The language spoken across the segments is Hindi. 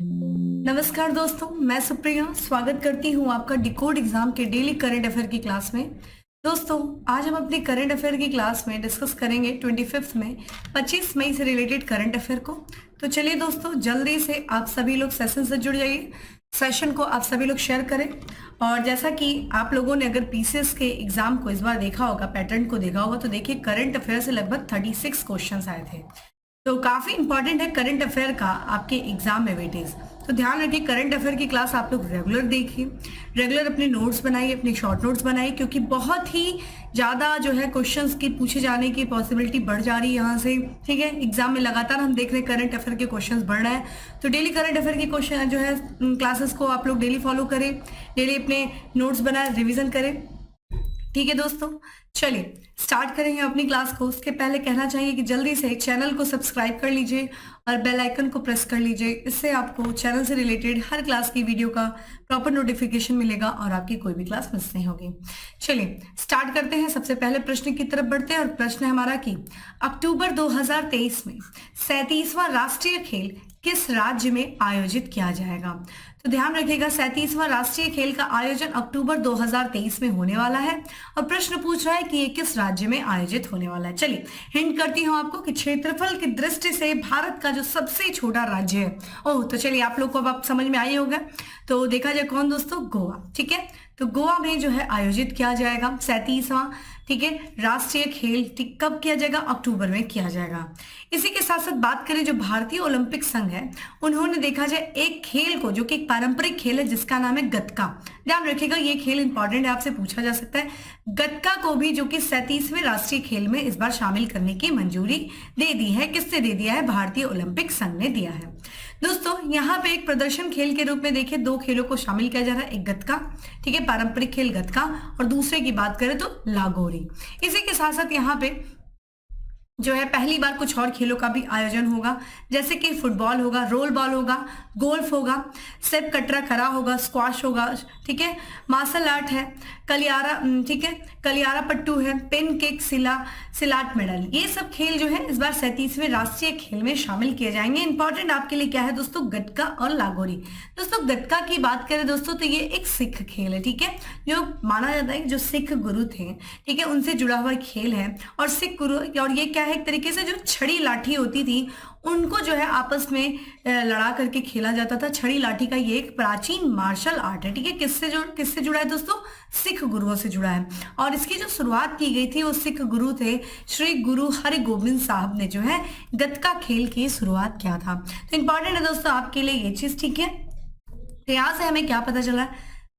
नमस्कार दोस्तों, मैं सुप्रिया स्वागत करती हूँ आपका डिकोड एग्जाम के डेली करंट अफेयर की क्लास में। दोस्तों, आज हम अपनी करंट अफेयर की क्लास में डिस्कस करेंगे 25 में 25 मई से रिलेटेड करंट अफेयर को। तो चलिए दोस्तों, जल्दी से आप सभी लोग सेशन से जुड़ जाइए, सेशन को आप सभी लोग शेयर करें। और जैसा कि आप लोगों ने अगर पीसीएस के एग्जाम को इस बार देखा होगा, पैटर्न को देखा होगा, तो देखिए करंट अफेयर से लगभग 36 क्वेश्चन आए थे। तो काफी इंपॉर्टेंट है करंट अफेयर का आपके एग्जाम में वेटेज। तो ध्यान रखिए, करंट अफेयर की क्लास आप लोग रेगुलर देखिए, रेगुलर अपने नोट्स बनाइए, अपने शॉर्ट नोट्स बनाइए, क्योंकि बहुत ही ज़्यादा जो है क्वेश्चंस की पूछे जाने की पॉसिबिलिटी बढ़ जा रही है यहाँ से। ठीक है, एग्जाम में लगातार हम देख रहे हैं करंट अफेयर के क्वेश्चंस बढ़ रहे हैं। तो डेली करंट अफेयर की क्वेश्चन जो है क्लासेस को आप लोग डेली फॉलो करें, डेली अपने नोट्स बनाए, रिविजन करें। ठीक है दोस्तों, चलिए स्टार्ट करेंगे अपनी क्लास को। उसके पहले कहना चाहिए कि जल्दी से चैनल को सब्सक्राइब कर लीजिए और बेल आइकन को प्रेस कर लीजिए। इससे आपको चैनल से रिलेटेड हर क्लास की वीडियो का प्रॉपर नोटिफिकेशन मिलेगा और आपकी कोई भी क्लास मिस नहीं होगी। चलिए स्टार्ट करते हैं। सबसे पहले प्रश्न की तरफ बढ़ते हैं और प्रश्न है हमारा कि अक्टूबर 2023 में 37वां राष्ट्रीय खेल किस राज्य में आयोजित किया जाएगा। तो ध्यान रखिएगा, 37वां राष्ट्रीय खेल का आयोजन अक्टूबर 2023 में होने वाला है और प्रश्न पूछ रहा है कि ये किस राज्य में आयोजित होने वाला है। चलिए हिंट करती हूँ आपको कि क्षेत्रफल की दृष्टि से भारत का जो सबसे छोटा राज्य है, ओह तो चलिए आप लोग को अब आप समझ में आई होगा। तो देखा जाए कौन दोस्तों, गोवा। ठीक है, तो गोवा में जो है आयोजित किया जाएगा 37वां ठीक है राष्ट्रीय खेल। ठीक, कब किया जाएगा? अक्टूबर में किया जाएगा। इसी के साथ साथ बात करें जो भारतीय ओलंपिक संघ है, उन्होंने देखा जाए एक खेल को, जो कि एक पारंपरिक खेल है जिसका नाम है गतका। ध्यान रखिएगा, ये खेल इंपॉर्टेंट है, आपसे पूछा जा सकता है। गतका को भी जो कि 37वें राष्ट्रीय खेल में इस बार शामिल करने की मंजूरी दे दी है। किसने दे दिया है? भारतीय ओलंपिक संघ ने दिया है। दोस्तों यहाँ पे एक प्रदर्शन खेल के रूप में देखिए दो खेलों को शामिल किया जा रहा है, एक गतका, ठीक है पारंपरिक खेल गतका, और दूसरे की बात करें तो लागोरी। इसी के साथ साथ यहाँ पे जो है पहली बार कुछ और खेलों का भी आयोजन होगा, जैसे कि फुटबॉल होगा, रोल बॉल होगा, गोल्फ होगा, सेप कटरा खरा होगा, स्क्वाश होगा, ठीक है मार्शल आर्ट है, कलियारा, ठीक है कलियारा पट्टू है, पेन केक, सिलाट मेडल। ये सब खेल जो है इस बार 37वें राष्ट्रीय खेल में शामिल किए जाएंगे। इंपॉर्टेंट आपके लिए क्या है दोस्तों? गतका और लागोरी। दोस्तों गतका की बात करें दोस्तों तो ये एक सिख खेल है, ठीक है, जो माना जाता है जो सिख गुरु थे, ठीक है उनसे जुड़ा हुआ खेल है। और सिख गुरु, और ये क्या है, एक तरीके से जो छड़ी लाठी होती थी उनको जो है आपस में लड़ा करके खेला जाता था। छड़ी लाठी का ये एक प्राचीन मार्शल आर्ट है, ठीक है किससे जुड़ा है दोस्तों? सिख गुरुओं से जुड़ा है। और इसकी जो शुरुआत की गई थी वो सिख गुरु थे, श्री गुरु हरगोबिंद साहब ने जो है गतका खेल की शुरुआत किया था। तो इंपॉर्टेंट है दोस्तों आपके लिए ये चीज, ठीक है। तो यहाँ से हमें क्या पता चला?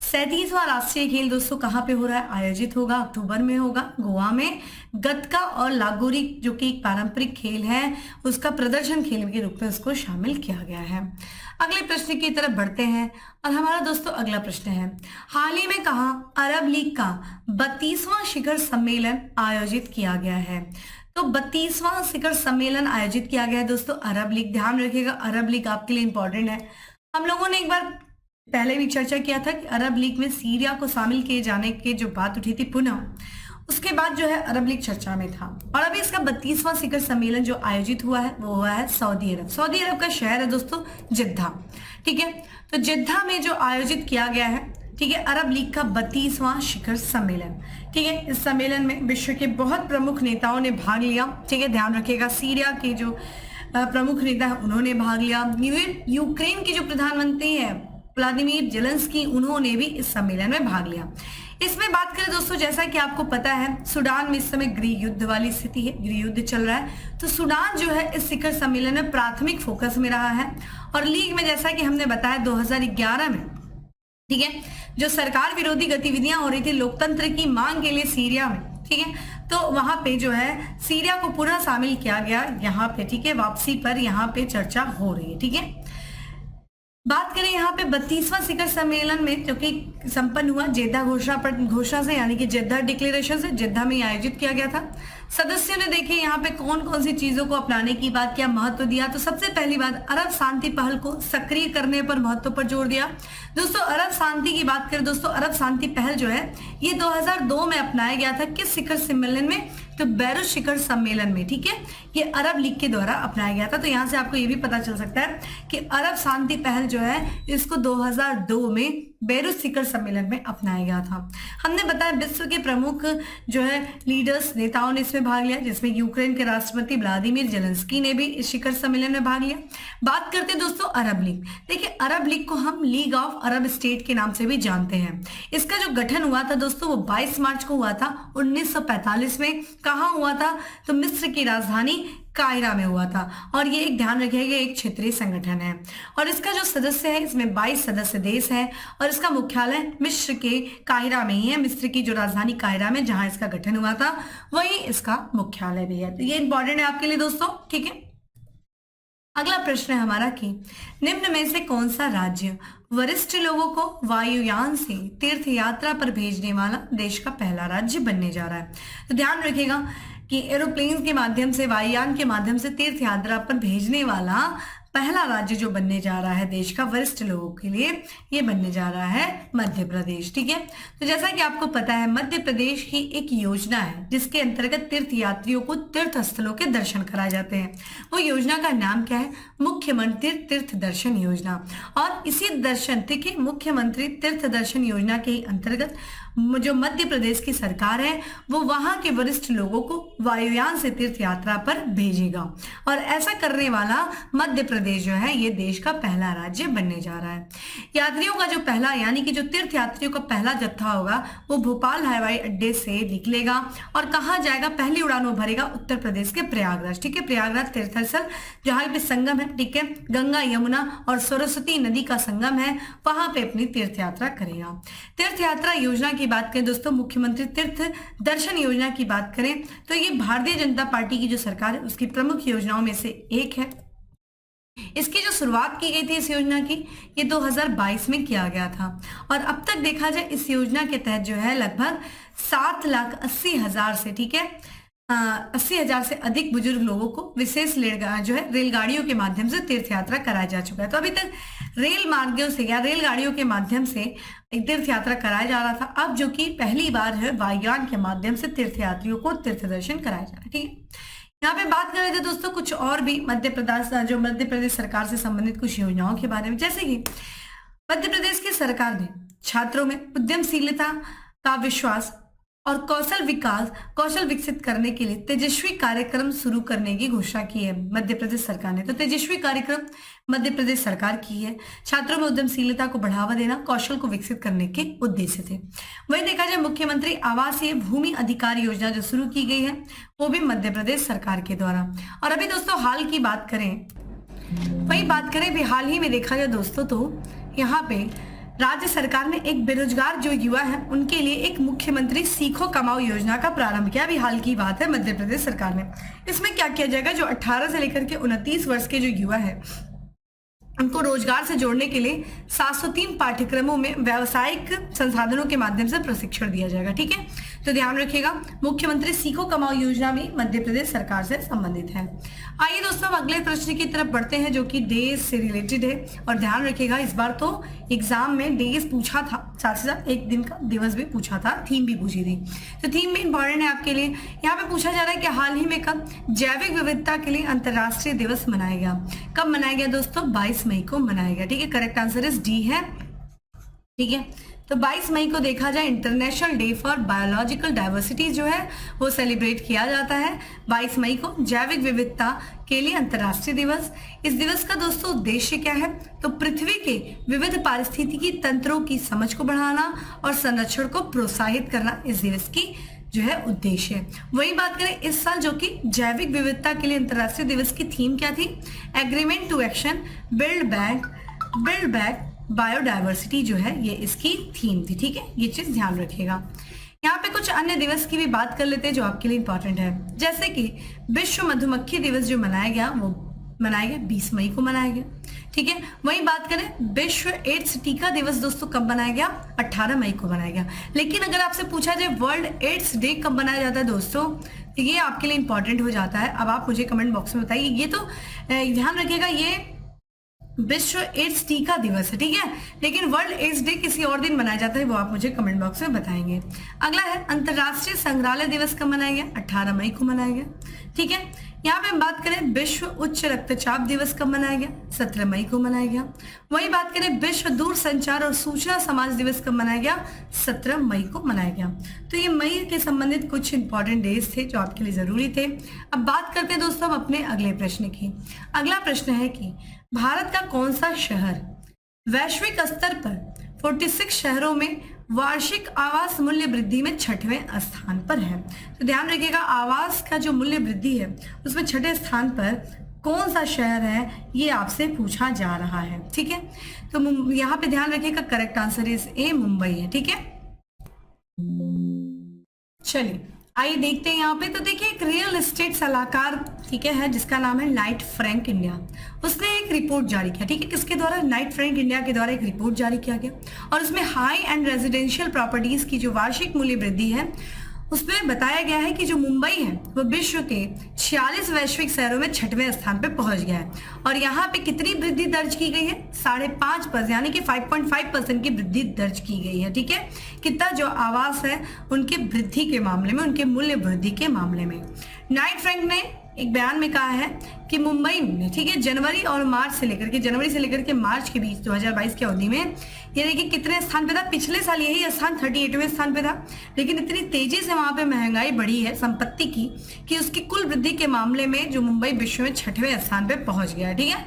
37वां राष्ट्रीय खेल दोस्तों कहाँ पे हो रहा है? आयोजित होगा, अक्टूबर में होगा, गोवा में। गतका और लागोरी जो कि एक पारंपरिक खेल है, उसका प्रदर्शन खेल के रूप में उसको शामिल किया गया है। अगले प्रश्न की तरफ बढ़ते हैं और हमारा दोस्तों अगला प्रश्न है, हाल ही में कहा अरब लीग का 32वां शिखर सम्मेलन आयोजित किया गया है। तो 32वां शिखर सम्मेलन आयोजित किया गया है दोस्तों अरब लीग। ध्यान रखिएगा, अरब लीग आपके लिए इंपॉर्टेंट है। हम लोगों ने एक बार पहले भी चर्चा किया था कि अरब लीग में सीरिया को शामिल किए जाने की जो बात उठी थी पुनः, उसके बाद जो है अरब लीग चर्चा में था। और अभी इसका 32वां शिखर सम्मेलन जो आयोजित हुआ है वो हुआ है सऊदी अरब। सऊदी अरब का शहर है दोस्तों जिद्दा, ठीक है। तो जिद्दा में जो आयोजित किया गया है, ठीक है अरब लीग का 32वां शिखर सम्मेलन, ठीक है। इस सम्मेलन में विश्व के बहुत प्रमुख नेताओं ने भाग लिया, ठीक है ध्यान रखिएगा। सीरिया के जो प्रमुख नेता है उन्होंने भाग लिया। यूक्रेन की जो प्रधानमंत्री है व्लादिमीर जेलेंस्की, उन्होंने भी इस सम्मेलन में भाग लिया। इसमें बात करें दोस्तों, जैसा कि आपको पता है सुडान में इस समय गृह युद्ध वाली स्थिति है, गृह युद्ध चल रहा है। तो सुडान जो है इस शिखर सम्मेलन में प्राथमिक फोकस में रहा है। और लीग में जैसा कि हमने बताया 2011 में, ठीक है जो सरकार विरोधी गतिविधियां हो रही थी लोकतंत्र की मांग के लिए सीरिया में, ठीक है तो वहां पे जो है सीरिया को पुनः शामिल किया गया यहाँ पे, ठीक है वापसी पर यहाँ पे चर्चा हो रही है, ठीक है। बात करें यहाँ पे 32वां शिखर सम्मेलन में जो कि संपन्न हुआ जेद्दा घोषणा से, यानी कि जेद्दा डिक्लेरेशन से, जेद्दा में आयोजित किया गया था। सदस्यों ने देखिए यहाँ पे कौन कौन सी चीजों को अपनाने की बात, क्या महत्व दिया। तो सबसे पहली बात, अरब शांति पहल को सक्रिय करने पर महत्व पर जोर दिया। दोस्तों अरब शांति की बात करें दोस्तों, अरब शांति पहल जो है ये 2002 में अपनाया गया था। किस शिखर सम्मेलन में? तो बैरूत शिखर सम्मेलन में, ठीक है। ये अरब लीग के द्वारा अपनाया गया था। तो यहाँ से आपको ये भी पता चल सकता है कि अरब शांति पहल जो है इसको 2002 में बैरूत शिखर सम्मेलन में अपनाया गया था। हमने बताया विश्व के प्रमुख जो है लीडर्स, नेताओं ने इसमें भाग लिया, जिसमें यूक्रेन के राष्ट्रपति व्लादिमीर जेलेंस्की ने भी इस शिखर सम्मेलन में भाग लिया। बात करते हैं दोस्तों अरब लीग। देखिए अरब लीग को हम लीग ऑफ अरब स्टेट के नाम से भी जानते हैं। इसका जो गठन हुआ था दोस्तों वो 22 मार्च को हुआ था 1945 में। कहाँ हुआ था? तो मिस्र की राजधानी कायरा में हुआ था। और ये एक ध्यान रखिएगा एक क्षेत्रीय संगठन है और इसका जो सदस्य है इसमें 22 सदस्य देश है और इसका मुख्यालय मिस्र के कायरा में ही है। मिस्र की जो राजधानी कायरा में जहां इसका गठन हुआ था वही इसका मुख्यालय भी है। तो ये इंपॉर्टेंट है आपके लिए दोस्तों, ठीक है। अगला प्रश्न है हमारा कि निम्न में से कौन सा राज्य वरिष्ठ लोगों को वायुयान से तीर्थ यात्रा पर भेजने वाला देश का पहला राज्य बनने जा रहा है? तो ध्यान रखिएगा कि एरोप्लेन के माध्यम से, वायुयान के माध्यम से तीर्थ यात्रा पर भेजने वाला पहला राज्य जो बनने जा रहा है देश का वरिष्ठ लोगों के लिए, ये बनने जा रहा है मध्य प्रदेश, ठीक है। तो जैसा कि आपको पता है मध्य प्रदेश की एक योजना है जिसके अंतर्गत तीर्थ यात्रियों को तीर्थ स्थलों के दर्शन कराए जाते हैं। वो योजना का नाम क्या है? मुख्यमंत्री तीर्थ दर्शन योजना। और इसी दर्शन, ठीक है, मुख्यमंत्री तीर्थ दर्शन योजना के अंतर्गत जो मध्य प्रदेश की सरकार है वो वहां के वरिष्ठ लोगों को वायुयान से तीर्थ यात्रा पर भेजेगा और ऐसा करने वाला मध्य प्रदेश जो है ये देश का पहला राज्य बनने जा रहा है। यात्रियों का जो पहला, यानी कि जो तीर्थ यात्रियों का पहला जत्था होगा वो भोपाल हवाई अड्डे से निकलेगा और कहाँ जाएगा? पहली उड़ान वो भरेगा उत्तर प्रदेश के प्रयागराज, ठीक है। प्रयागराज तीर्थस्थल जहाँ पे संगम है, ठीक है, गंगा यमुना और सरस्वती नदी का संगम है, वहां पे अपनी तीर्थ यात्रा करेगा। तीर्थ यात्रा योजना की बात करें दोस्तों, मुख्यमंत्री तीर्थ दर्शन योजना की बात करें तो ये भारतीय जनता पार्टी की जो सरकार है उसकी प्रमुख योजनाओं में से एक है। इसकी जो शुरुआत की गई थी इस योजना की ये 2022 में किया गया था और अब तक देखा जाए इस योजना के तहत जो है लगभग 7,80,000 से, ठीक है, 80,000 से अधिक बुजुर्ग लोगों को विशेष रेलगाड़ियों के माध्यम से तीर्थ यात्रा कराया जा चुका है। तो अभी तक रेल मार्गों से या रेलगाड़ियों के माध्यम से तीर्थ यात्रा कराया जा रहा था, अब जो कि पहली बार है वायुयान के माध्यम से तीर्थ यात्रियों को तीर्थ दर्शन कराया जा रहा है, ठीक है। यहाँ पे बात कर रहे थे दोस्तों कुछ और भी मध्य प्रदेश सरकार से संबंधित कुछ योजनाओं के बारे में, जैसे कि मध्य प्रदेश की सरकार ने छात्रों में उद्यमशीलता का विश्वास और कौशल विकसित करने के लिए तेजस्वी कार्यक्रम शुरू करने की घोषणा की है मध्य प्रदेश सरकार ने। तो तेजस्वी कार्यक्रम मध्य प्रदेश सरकार की है, छात्रों में उद्यमशीलता को बढ़ावा देना, कौशल को विकसित करने के उद्देश्य थे। वहीं देखा जाए मुख्यमंत्री आवासीय भूमि अधिकार योजना जो शुरू की गई है वो भी मध्य प्रदेश सरकार के द्वारा। और अभी दोस्तों हाल की बात करें, भी हाल ही में देखा जाए दोस्तों तो यहाँ पे राज्य सरकार ने एक बेरोजगार जो युवा है उनके लिए एक मुख्यमंत्री सीखो कमाओ योजना का प्रारंभ किया। अभी हाल की बात है मध्य प्रदेश सरकार ने। इसमें क्या किया जाएगा? जो 18 से लेकर के 29 वर्ष के जो युवा है उनको रोजगार से जोड़ने के लिए 703 पाठ्यक्रमों में व्यावसायिक संसाधनों के माध्यम से प्रशिक्षण दिया जाएगा, ठीक है। तो ध्यान रखिएगा मुख्यमंत्री सीखो कमाओ योजना भी मध्य प्रदेश सरकार से संबंधित है। आइए दोस्तों अगले प्रश्न की तरफ बढ़ते हैं जो कि देश से रिलेटेड है और ध्यान रखिएगा इस बार तो एग्जाम में डेज पूछा था, साथ ही साथ एक दिन का दिवस भी पूछा था, थीम भी पूछी थी। तो थीम भी इंपॉर्टेंट है आपके लिए। यहाँ पे पूछा जा रहा है कि हाल ही में कब जैविक विविधता के लिए अंतर्राष्ट्रीय दिवस मनाया गया? कब मनाया गया दोस्तों? 22 मई को मनाया गया, ठीक है। करेक्ट आंसर इज डी है, ठीक है। तो 22 मई को देखा जाए international day for biological diversity जो है वो सेलिब्रेट किया जाता है 22 मई को, जैविक विविधता के लिए अंतर्राष्ट्रीय दिवस। इस दिवस का दोस्तों उद्देश्य क्या है? तो पृथ्वी के विविध पारिस्थितिकी तंत्रों की समझ को बढ़ाना और संरक्षण को प्रोत्साहित करना इस दिवस की जो है उद्देश्य है। वही बात करें इस साल जो कि जैविक विविधता के लिए अंतर्राष्ट्रीय दिवस की थीम क्या थी? Agreement to action build back biodiversity जो है ये इसकी थीम थी, ठीक है। ये चीज ध्यान रखिएगा। यहाँ पे कुछ अन्य दिवस की भी बात कर लेते हैं जो आपके लिए इंपॉर्टेंट है, जैसे कि विश्व मधुमक्खी दिवस जो मनाया गया वो मनाया गया 20 मई को मनाया गया, ठीक है। वही बात करें विश्व एड्स टीका दिवस दोस्तों कब मनाया गया? 18 मई को मनाया गया। लेकिन अगर आपसे पूछा जाए वर्ल्ड एड्स डे कब मनाया जाता है दोस्तों, ये आपके लिए इंपॉर्टेंट हो जाता है। अब आप मुझे कमेंट बॉक्स में बताइए। ये तो ध्यान रखिएगा, ये विश्व एड्स टीका दिवस है, ठीक है, लेकिन वर्ल्ड एड्स डे किसी और दिन मनाया जाता है, वो आप मुझे कमेंट बॉक्स में बताएंगे। अगला है अंतर्राष्ट्रीय संग्रहालय दिवस कब मनाया गया? 18 मई को मनाया गया, ठीक है। यहाँ पे हम बात करें विश्व उच्च रक्तचाप दिवस कब मनाया गया? 17 मई को मनाया गया। वही बात करें विश्व दूरसंचार और सूचना समाज दिवस कब मनाया गया? 17 मई को मनाया गया। तो ये मई के संबंधित कुछ इंपॉर्टेंट डेज थे जो आपके लिए जरूरी थे। अब बात करते हैं दोस्तों हम अपने अगले प्रश्न की। अगला प्रश्न है कि भारत का कौन सा शहर वैश्विक स्तर पर 46 शहरों में वार्षिक आवास मूल्य वृद्धि में 6वें स्थान पर है? तो ध्यान रखिएगा, आवास का जो मूल्य वृद्धि है उसमें 6ठे स्थान पर कौन सा शहर है ये आपसे पूछा जा रहा है, ठीक है। तो यहाँ पे ध्यान रखिएगा, correct answer is a, Mumbai है, ठीक है। चलिए आइए देखते हैं यहाँ पे। तो देखिए एक रियल एस्टेट सलाहकार, ठीक है जिसका नाम है नाइट फ्रैंक इंडिया, उसने एक रिपोर्ट जारी किया, ठीक है। किसके द्वारा? नाइट फ्रैंक इंडिया के द्वारा एक रिपोर्ट जारी किया गया और उसमें हाई एंड रेजिडेंशियल प्रॉपर्टीज की जो वार्षिक मूल्य वृद्धि है उसमें बताया गया है कि जो मुंबई है वो विश्व के 46 वैश्विक शहरों में 6वें स्थान पे पहुंच गया है। और यहाँ पे कितनी वृद्धि दर्ज की गई है? 5.5%, यानी कि 5.5% की वृद्धि दर्ज की गई है, ठीक है। कितना जो आवास है उनके वृद्धि के मामले में, उनके मूल्य वृद्धि के मामले में। नाइट फ्रैंक ने एक बयान में कहा है कि मुंबई में, ठीक है, जनवरी से लेकर के मार्च के बीच 2022 की अवधि में ये देखिए कितने स्थान पे था? पिछले साल यही स्थान 38वें स्थान पे था, लेकिन इतनी तेजी से वहां पे महंगाई बढ़ी है संपत्ति की कि उसकी कुल वृद्धि के मामले में जो मुंबई विश्व में 6वें स्थान पे पहुंच गया, ठीक है।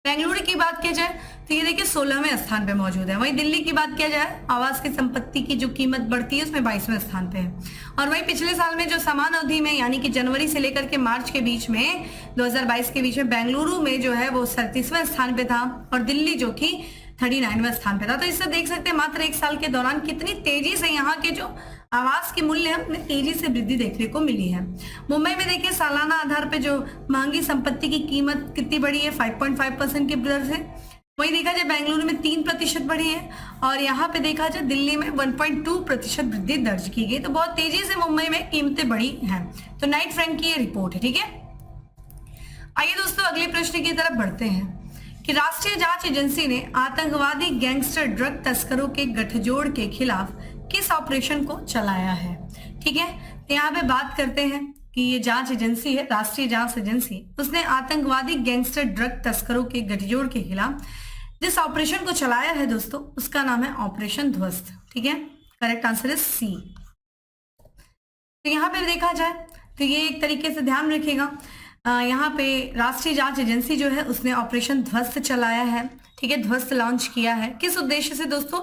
बेंगलुरु की बात किया जाए तो ये देखिए 16वें स्थान पे मौजूद है। वहीं दिल्ली की बात किया जाए, आवास की संपत्ति की जो कीमत बढ़ती है उसमें 22वें स्थान पे है। और वहीं पिछले साल में जो समान अवधि में, यानी कि जनवरी से लेकर के मार्च के बीच में 2022 के बीच में बेंगलुरु में जो है वो 37वें स्थान पे था और दिल्ली जो कि 39वें स्थान पे था। तो इससे देख सकते हैं मात्र एक साल के दौरान कितनी तेजी से यहाँ के जो आवास के मूल्य है उनमें तेजी से वृद्धि देखने को मिली है। मुंबई में देखिए सालाना आधार पे जो महंगी संपत्ति की कीमत कितनी बढ़ी है? 5.5% की दर से। वही देखा जाए बेंगलुरु में 3% बढ़ी है और यहाँ पे देखा जाए दिल्ली में 1.2% वृद्धि दर्ज की गई। तो बहुत तेजी से मुंबई में कीमतें बढ़ी हैं। तो नाइट फ्रैंक की ये रिपोर्ट है, ठीक है। आइए दोस्तों अगले प्रश्न की तरफ बढ़ते हैं कि राष्ट्रीय जांच एजेंसी ने आतंकवादी गैंगस्टर ड्रग तस्करों के गठजोड़ के खिलाफ किस ऑपरेशन को चलाया है, ठीक है। तो यहाँ पे बात करते हैं कि ये जांच एजेंसी है, राष्ट्रीय जांच एजेंसी, उसने आतंकवादी गैंगस्टर ड्रग तस्करों के गठजोड़ के खिलाफ जिस ऑपरेशन को चलाया है दोस्तों उसका नाम है ऑपरेशन ध्वस्त, ठीक है। Correct answer is C. तो यहाँ पे देखा जाए तो ये एक तरीके से ध्यान रखिएगा, यहाँ पे राष्ट्रीय जांच एजेंसी जो है उसने ऑपरेशन ध्वस्त चलाया है, ठीक है, ध्वस्त लॉन्च किया है। किस उद्देश्य से दोस्तों?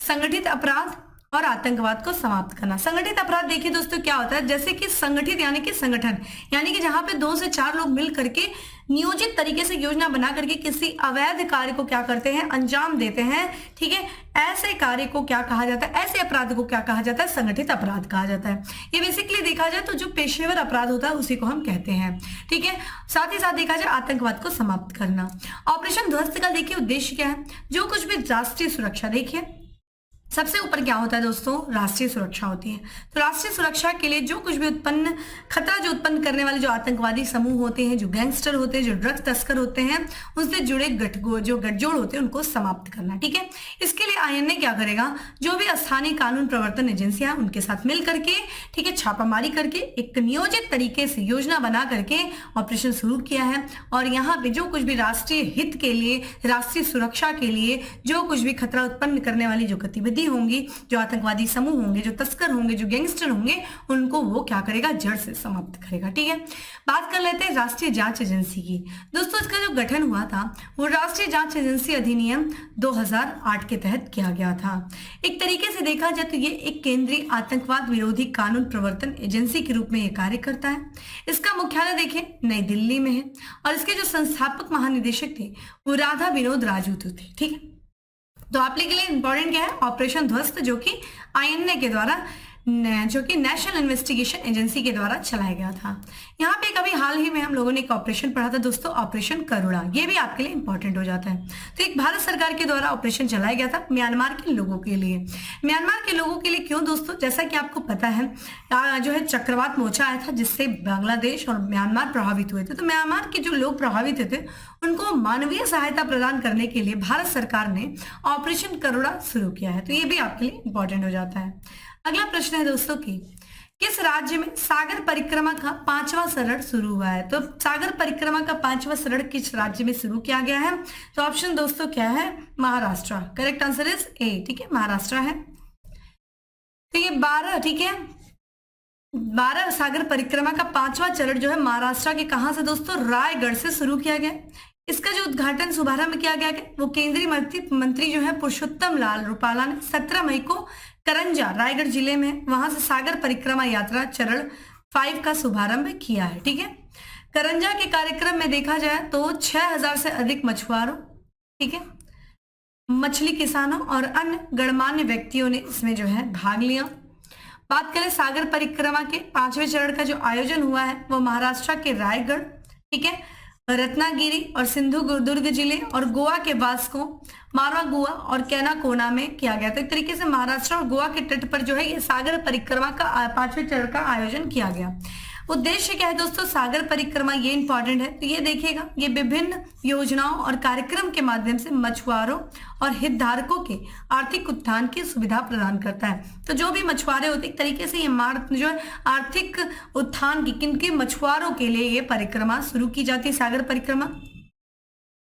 संगठित अपराध और आतंकवाद को समाप्त करना। संगठित अपराध देखिए दोस्तों क्या होता है, जैसे कि संगठित यानी कि संगठन, यानी कि जहां पे 2 से 4 लोग मिल करके नियोजित तरीके से योजना बना करके किसी अवैध कार्य को क्या करते हैं? अंजाम देते हैं, ठीक है। ऐसे कार्य को क्या कहा जाता है? ऐसे अपराध को क्या कहा जाता है? संगठित अपराध कहा जाता है। ये बेसिकली देखा जाए तो जो पेशेवर अपराध होता है उसी को हम कहते हैं, ठीक है। साथ ही साथ देखा जाए आतंकवाद को समाप्त करना। ऑपरेशन ध्वस्त का देखिए उद्देश्य क्या है? जो कुछ भी राष्ट्रीय सुरक्षा, देखिए सबसे ऊपर क्या होता है दोस्तों? राष्ट्रीय सुरक्षा होती है। तो राष्ट्रीय सुरक्षा के लिए जो कुछ भी खतरा जो उत्पन्न करने वाले जो आतंकवादी समूह होते हैं, जो गैंगस्टर होते हैं, जो ड्रग्स तस्कर होते हैं, उनसे जुड़े जो गठजोड़ होते हैं उनको समाप्त करना, ठीक है। इसके लिए आईएनए क्या करेगा? जो भी स्थानीय कानून प्रवर्तन एजेंसियां उनके साथ मिल करके, ठीक है, छापामारी करके एक नियोजित तरीके से योजना बना करके ऑपरेशन शुरू किया है। और यहाँ पे जो कुछ भी राष्ट्रीय हित के लिए, राष्ट्रीय सुरक्षा के लिए जो कुछ भी खतरा उत्पन्न करने वाली जो गतिविधि होंगी, जो आतंकवादी समूह होंगे, जो तस्कर होंगे, जो गैंगस्टर होंगे, उनको वो क्या करेगा? जड़ से समाप्त करेगा, ठीक है। बात कर लेते हैं राष्ट्रीय जांच एजेंसी की। दोस्तों इसका जो गठन हुआ था वो राष्ट्रीय जांच एजेंसी अधिनियम 2008 के तहत किया गया था। एक तरीके से देखा जाए तो ये एक केंद्रीय आतंकवाद विरोधी कानून प्रवर्तन एजेंसी के रूप में ये कार्य करता है। इसका मुख्यालय देखिए नई दिल्ली में है और इसके जो संस्थापक महानिदेशक थे वो राधा विनोद राजूतु थे, ठीक है। तो आप लोगों के लिए इंपॉर्टेंट क्या है? ऑपरेशन ध्वस्त, जो कि आईएनए के द्वारा जो कि नेशनल इन्वेस्टिगेशन एजेंसी के द्वारा चलाया गया था। यहाँ पे कभी हाल ही में हम लोगों ने एक ऑपरेशन पढ़ा था दोस्तों, ऑपरेशन करुणा, ये भी आपके लिए इंपॉर्टेंट हो जाता है। तो एक भारत सरकार के द्वारा ऑपरेशन चलाया गया था म्यांमार के लोगों के लिए। म्यांमार के लोगों के लिए क्यों दोस्तों? जैसा कि आपको पता है जो है चक्रवात मोचा आया था जिससे बांग्लादेश और म्यांमार प्रभावित हुए थे। तो म्यांमार के जो लोग प्रभावित हुए थे उनको मानवीय सहायता प्रदान करने के लिए भारत सरकार ने ऑपरेशन करुणा शुरू किया है। तो ये भी आपके लिए इंपॉर्टेंट हो जाता है। अगला प्रश्न है दोस्तों कि किस राज्य में सागर परिक्रमा का 5वां चरण शुरू हुआ है? तो सागर परिक्रमा का 5वां चरण किस राज्य में शुरू किया गया है? तो ऑप्शन दोस्तों क्या है? Maharashtra. Correct answer is a, ठीक है, महाराष्ट्र है। तो ये 12, ठीक है, 12 सागर परिक्रमा का 5वां चरण जो है महाराष्ट्र के कहां से दोस्तों? रायगढ़ से शुरू किया गया। इसका जो उद्घाटन शुभारंभ किया गया वो केंद्रीय मंत्री जो है पुरुषोत्तम लाल रूपाला ने 17 मई को करंजा रायगढ़ जिले में, वहां से सागर परिक्रमा यात्रा चरण 5 का शुभारंभ किया है। ठीक है, करंजा के कार्यक्रम में देखा जाए तो 6000 से अधिक मछुआरों, ठीक है, मछली किसानों और अन्य गणमान्य व्यक्तियों ने इसमें जो है भाग लिया। बात करें सागर परिक्रमा के 5वें चरण का जो आयोजन हुआ है वो महाराष्ट्र के रायगढ़, ठीक है, रत्नागिरी और सिंधुदुर्ग जिले और गोवा के वास्को, मारवा गोवा और कैनाकोना में किया गया। तो एक तरीके से महाराष्ट्र और गोवा के तट पर जो है ये सागर परिक्रमा का 5वें चरण का आयोजन किया गया। उद्देश्य क्या है दोस्तों? सागर परिक्रमा, ये इंपॉर्टेंट है, तो ये देखिएगा, ये विभिन्न योजनाओं और कार्यक्रम के माध्यम से मछुआरों और हितधारकों के आर्थिक उत्थान की सुविधा प्रदान करता है। तो जो भी मछुआरे होते एक तरीके से ये जो है आर्थिक उत्थान की किनके मछुआरों के लिए ये परिक्रमा शुरू की जाती है, सागर परिक्रमा।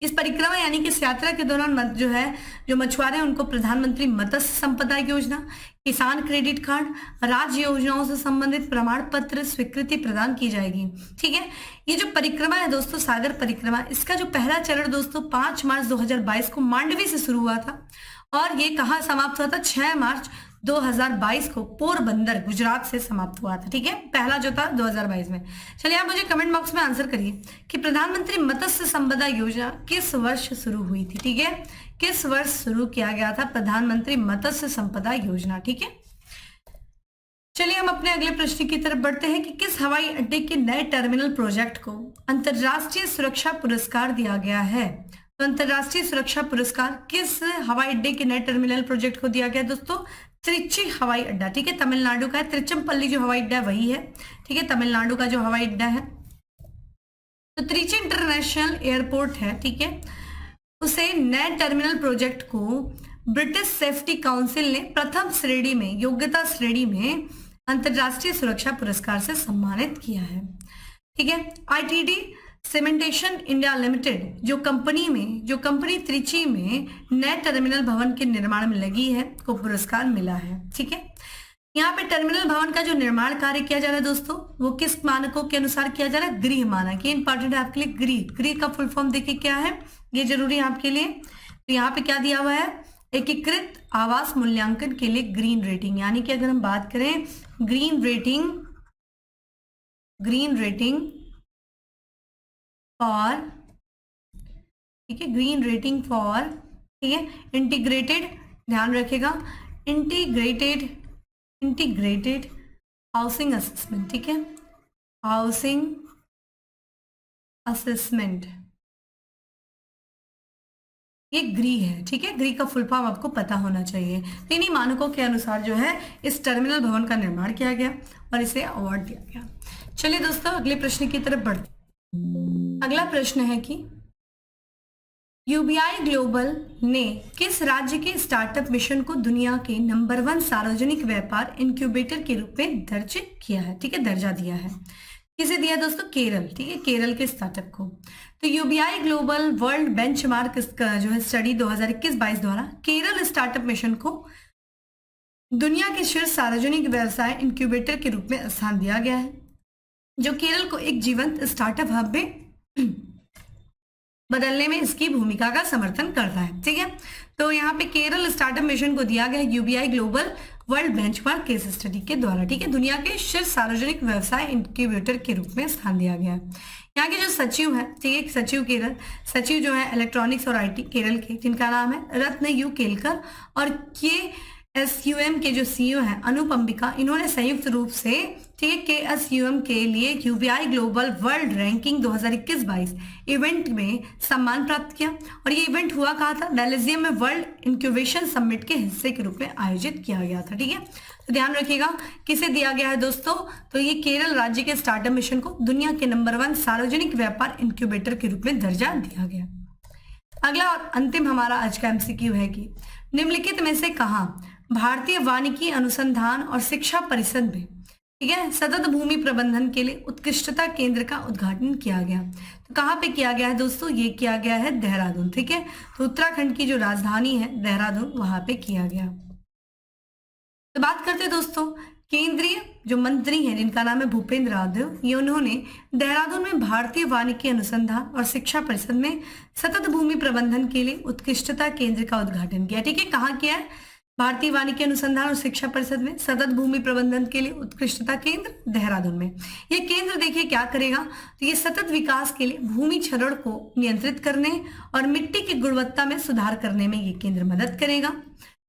इस परिक्रमा यानी कि इस यात्रा के दौरान जो है जो मछुआरे हैं उनको प्रधानमंत्री मत्स्य संपदा योजना, किसान क्रेडिट कार्ड, राज्य योजनाओं से संबंधित प्रमाण पत्र स्वीकृति प्रदान की जाएगी। ठीक है, ये जो परिक्रमा है दोस्तों सागर परिक्रमा, इसका जो पहला चरण दोस्तों 5 मार्च 2022 को मांडवी से शुरू हुआ था और ये कहाँ समाप्त हुआ था? 6 मार्च 2022 को पोरबंदर गुजरात से समाप्त हुआ था। ठीक है, पहला जो था 2022 में। चलिए आप मुझे कमेंट बॉक्स में आंसर करिए कि प्रधानमंत्री मत्स्य संपदा योजना किस वर्ष शुरू हुई थी? ठीक है, किस वर्ष शुरू किया गया था प्रधानमंत्री मत्स्य संपदा योजना? ठीक है, चलिए हम अपने अगले प्रश्न की तरफ बढ़ते हैं कि किस हवाई अड्डे के नए टर्मिनल प्रोजेक्ट को अंतरराष्ट्रीय सुरक्षा पुरस्कार दिया गया है? तो अंतरराष्ट्रीय सुरक्षा पुरस्कार किस हवाई अड्डे के नए टर्मिनल प्रोजेक्ट को दिया गया दोस्तों? त्रिची हवाई अड्डा, ठीक है, तमिलनाडु का है। त्रिचमपल्ली जो हवाई अड्डा है वही है, ठीक है, तमिलनाडु का जो हवाई अड्डा है। तो त्रिची इंटरनेशनल एयरपोर्ट है, ठीक है, उसे नए टर्मिनल प्रोजेक्ट को ब्रिटिश सेफ्टी काउंसिल ने प्रथम श्रेणी में, योग्यता श्रेणी में अंतरराष्ट्रीय सुरक्षा पुरस्कार से सम्मानित किया है। ठीक है, आईटीडी सीमेंटेशन इंडिया लिमिटेड जो कंपनी त्रिची में नए टर्मिनल भवन के निर्माण में लगी है को पुरस्कार मिला है। ठीक है, यहाँ पे टर्मिनल भवन का जो निर्माण कार्य किया जा रहा है दोस्तों वो किस मानकों के अनुसार किया जा रहा है? गृह मानक। ये इंपॉर्टेंट है आपके लिए। गृह का फुल फॉर्म देखिए क्या है, ये जरूरी है आपके लिए। तो यहाँ पे क्या दिया हुआ है? एकीकृत आवास मूल्यांकन के लिए ग्रीन रेटिंग, यानी कि अगर हम बात करें ग्रीन रेटिंग फॉर, ठीक है, ग्रीन रेटिंग फॉर, ठीक है, इंटीग्रेटेड, ध्यान रखेगा, इंटीग्रेटेड हाउसिंग असेसमेंट, ठीक है, हाउसिंग असेसमेंट, ये ग्री है। ठीक है, ग्री का फुल फॉर्म आपको पता होना चाहिए। इन्हीं मानकों के अनुसार जो है इस टर्मिनल भवन का निर्माण किया गया और इसे अवार्ड दिया गया। चलिए दोस्तों अगले प्रश्न की तरफ बढ़ते। अगला प्रश्न है कि यूबीआई ग्लोबल ने किस राज्य के स्टार्टअप मिशन को दुनिया के नंबर 1 सार्वजनिक व्यापार इंक्यूबेटर के रूप में दर्ज किया है? ठीक है, दर्जा दिया है। किसे दिया दोस्तों? केरल, ठीक है, केरल के स्टार्टअप को। तो यूबीआई ग्लोबल वर्ल्ड बेंचमार्क जो है स्टडी 2021-22 द्वारा केरल स्टार्टअप मिशन को दुनिया के शीर्ष सार्वजनिक व्यवसाय इंक्यूबेटर के रूप में स्थान दिया गया है, जो केरल को एक जीवंत स्टार्टअप हब में बदलने में इसकी भूमिका का समर्थन करता है। ठीक है, तो यहाँ पे केरल स्टार्टअप मिशन को दिया गया UBI global world benchmark case study के द्वारा, ठीक है, दुनिया के शीर्ष सार्वजनिक व्यवसाय इंक्यूबेटर के रूप में स्थान दिया गया है। यहाँ के जो सचिव है, ठीक है, सचिव केरल, सचिव जो है इलेक्ट्रॉनिक्स और आईटी केरल के, जिनका नाम है रत्न यू केलकर, और ये KSUM के जो सीईओ हैं अनूप अंबिका, इन्होंने संयुक्त रूप से ठीक है KSUM के लिए QBI global world ranking 2021-22 event में सम्मान प्राप्त किया। और ये इवेंट हुआ कहा था, बेल्जियम में वर्ल्ड इंक्यूबेशन समिट के हिस्से के रूप में आयोजित किया गया था। ठीक है, तो ध्यान रखिएगा किसे दिया गया है दोस्तों, तो ये केरल राज्य के स्टार्टअप मिशन को दुनिया के नंबर 1 सार्वजनिक व्यापार इंक्यूबेटर के रूप में दर्जा दिया गया। अगला और अंतिम हमारा आज का MCQ है कि निम्नलिखित में से कहां भारतीय वानिकी अनुसंधान और शिक्षा परिषद में ठीक है सतत भूमि प्रबंधन के लिए उत्कृष्टता केंद्र का उद्घाटन किया गया। तो कहाँ पे किया गया है दोस्तों, ये किया गया है देहरादून। ठीक है, तो उत्तराखंड की जो राजधानी है देहरादून, वहां पे किया गया। तो बात करते हैं दोस्तों केंद्रीय जो मंत्री हैं जिनका नाम है भूपेंद्र यादव, ये उन्होंने देहरादून में भारतीय वानिकी अनुसंधान और शिक्षा परिषद में सतत भूमि प्रबंधन के लिए उत्कृष्टता केंद्र का उद्घाटन किया। ठीक है, कहाँ किया है, भारतीय वानिकी अनुसंधान और शिक्षा परिषद में सतत भूमि प्रबंधन के लिए उत्कृष्टता केंद्र देहरादून में। ये केंद्र देखिए क्या करेगा, तो ये सतत विकास के लिए भूमि क्षरण को नियंत्रित करने और मिट्टी की गुणवत्ता में सुधार करने में ये केंद्र मदद करेगा।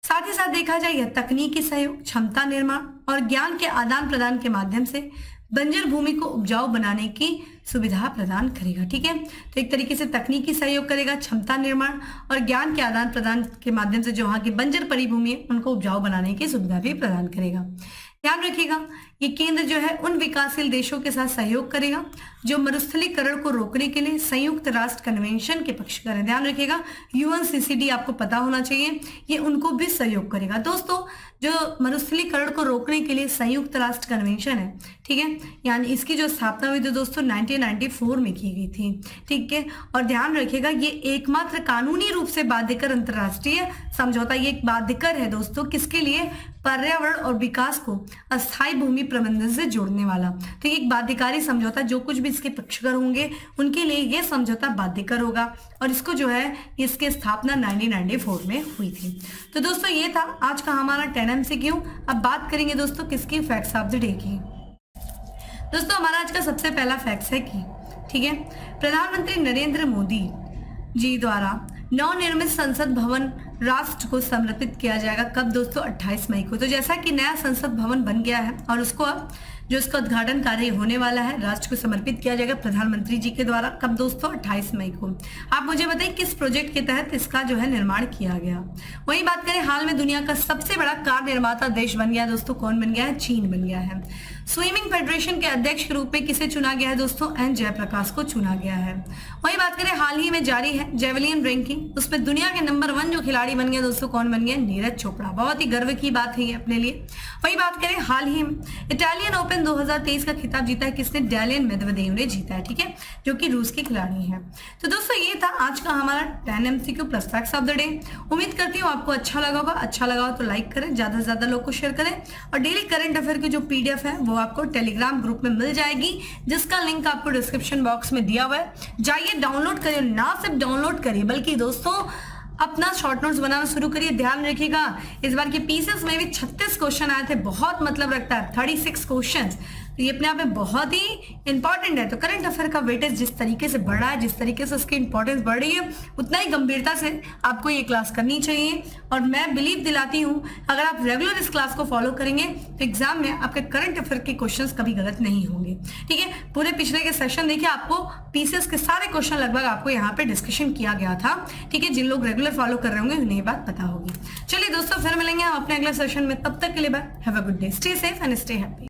साथ ही साथ देखा जाए यह तकनीकी सहयोग, क्षमता निर्माण और ज्ञान के आदान प्रदान के माध्यम से बंजर भूमि को उपजाऊ बनाने की सुविधा प्रदान करेगा। ठीक है, तो एक तरीके से तकनीकी सहयोग करेगा, क्षमता निर्माण और ज्ञान के आदान प्रदान के माध्यम से जो वहां की बंजर पड़ी भूमि है उनको उपजाऊ बनाने की सुविधा भी प्रदान करेगा। ध्यान रखिएगा ये केंद्र जो है उन विकासशील देशों के साथ सहयोग करेगा जो मरुस्थलीकरण को रोकने के लिए संयुक्त राष्ट्र कन्वेंशन के पक्षकार है। ध्यान रखिएगा UNCCD आपको पता होना चाहिए, ये उनको भी सहयोग करेगा। दोस्तों जो मरुस्थलीकरण को रोकने के लिए संयुक्त राष्ट्र कन्वेंशन है, ठीक है, यानी इसकी जो स्थापना हुई थी दोस्तों 1994 में की गई थी। ठीक है, और ध्यान रखिएगा ये एकमात्र कानूनी रूप से बाध्यकर अंतर्राष्ट्रीय समझौता, ये एक बाध्यकर है दोस्तों किसके लिए, पर्यावरण और विकास को अस्थायी भूमि प्रबंधन से जोड़ने वाला। तो ये एक बाध्यकारी समझौता, जो कुछ भी इसके पक्षकार होंगे उनके लिए ये समझौता बाध्यकर होगा और इसको जो है इसकी स्थापना 1994 में हुई थी। तो दोस्तों ये था आज का हमारा 10 MCQ। अब बात करेंगे दोस्तों किसकी, फैक्ट्स ऑफ द डे की। दोस्तों हमारा आज का सबसे पहला फैक्ट्स है कि ठीक है प्रधानमंत्री नरेंद्र मोदी जी द्वारा नवनिर्मित संसद भवन राष्ट्र को समर्पित किया जाएगा। कब दोस्तों, 28 मई को। तो जैसा कि नया संसद भवन बन गया है और उसको अब जो इसका उद्घाटन कार्य होने वाला है राष्ट्र को समर्पित किया जाएगा प्रधानमंत्री जी के द्वारा। कब दोस्तों, 28 मई को। आप मुझे बताइए किस प्रोजेक्ट के तहत इसका जो है निर्माण किया गया। वही बात करें हाल में दुनिया का सबसे बड़ा कार निर्माता देश बन गया दोस्तों, कौन बन गया है, चीन बन गया है। स्विमिंग फेडरेशन के अध्यक्ष के रूप में किसे चुना गया है दोस्तों, एन जयप्रकाश को चुना गया है। वही बात करें हाल ही में जारी है जेवलिन रैंकिंग, उसमें दुनिया के नंबर 1 जो खिलाड़ी बन गया दोस्तों, कौन बन गया, नीरज चोपड़ा। बहुत ही गर्व की बात है ये अपने लिए। वही बात करें हाल ही में इटालियन ओपन 2023 का खिताब जीता है किसने, डैनियल मेदवेदेव ने जीता है। ठीक है, जो कि रूस के खिलाड़ी हैं। तो दोस्तों ये था आज का हमारा 10 MCQ plus facts of the day. उम्मीद करती हूँ आपको अच्छा लगा होगा। अच्छा लगा हो तो लाइक करें, ज्यादा से ज्यादा लोग को शेयर करें और डेली करंट अफेयर की जो PDF है वो आपको टेलीग्राम ग्रुप में मिल जाएगी, जिसका लिंक आपको डिस्क्रिप्शन बॉक्स में दिया हुआ है। जाइए डाउनलोड करिए, ना सिर्फ डाउनलोड करिए बल्कि दोस्तों अपना शॉर्ट नोट्स बनाना शुरू करिए। ध्यान रखिएगा इस बार के पीसेस में भी 36 क्वेश्चन आए थे, बहुत मतलब रखता है 36 क्वेश्चन, तो ये अपने आप में बहुत ही इंपॉर्टेंट है। तो करंट अफेयर का वेटेज जिस तरीके से बढ़ रहा है, जिस तरीके से उसकी इंपॉर्टेंस बढ़ रही है, उतना ही गंभीरता से आपको ये क्लास करनी चाहिए। और मैं बिलीव दिलाती हूँ अगर आप रेगुलर इस क्लास को फॉलो करेंगे तो एग्जाम में आपके करंट अफेयर के क्वेश्चंस कभी गलत नहीं होंगे। ठीक है, पूरे पिछले के सेशन देखिए, आपको पीसीएस के सारे क्वेश्चन लगभग आपको यहाँ पे डिस्कशन किया गया था। ठीक है, जिन लोग रेगुलर फॉलो कर रहे होंगे उन्हें ये बात पता होगी। चलिए दोस्तों फिर मिलेंगे हम अपने अगले सेशन में, तब तक के लिए bye, have a good day, stay safe and stay happy.